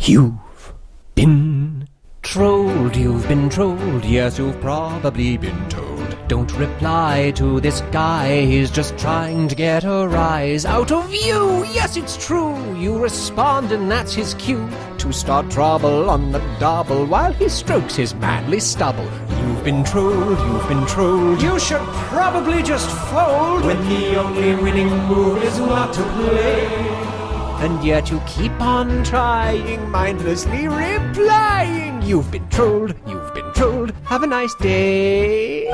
You've been trolled, you've been trolled, yes, you've probably been told. Don't reply to this guy, he's just trying to get a rise out of you. Yes, it's true, you respond and that's his cue to start trouble on the double while he strokes his manly stubble. You've been trolled, you've been trolled, you should probably just fold when the only winning move is not to play. And yet you keep on trying, mindlessly replying. You've been trolled, have a nice day.